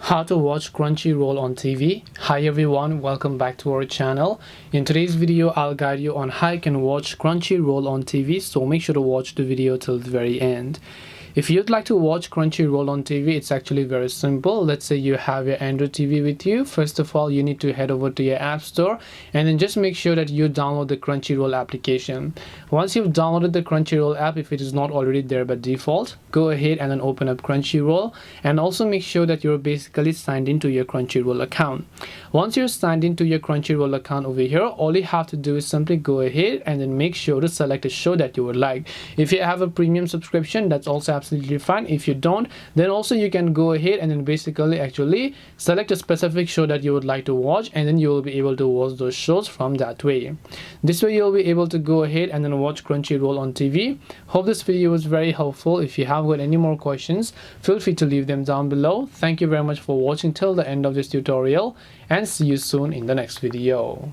How to watch Crunchyroll on TV. Hi everyone, welcome back to our channel. In today's video, I'll guide you on how you can watch Crunchyroll on TV, so make sure to watch the video till the very end. If you'd like to watch Crunchyroll on TV, it's actually very simple. Let's say you have your Android TV with you. First of all, you need to head over to your app store and then just make sure that you download the Crunchyroll application. Once you've downloaded the Crunchyroll app, if it is not already there by default, go ahead and then open up Crunchyroll, and also make sure that you're basically signed into your Crunchyroll account. Once you're signed into your Crunchyroll account over here, all you have to do is simply go ahead and then make sure to select a show that you would like. If you have a premium subscription, that's also absolutely fine. If you don't, then also you can go ahead and then basically actually select a specific show that you would like to watch, and then you will be able to watch those shows from that way. This way you'll be able to go ahead and then watch Crunchyroll on TV. Hope this video was very helpful. If you have got any more questions, feel free to leave them down below. Thank you very much for watching till the end of this tutorial, and see you soon in the next video.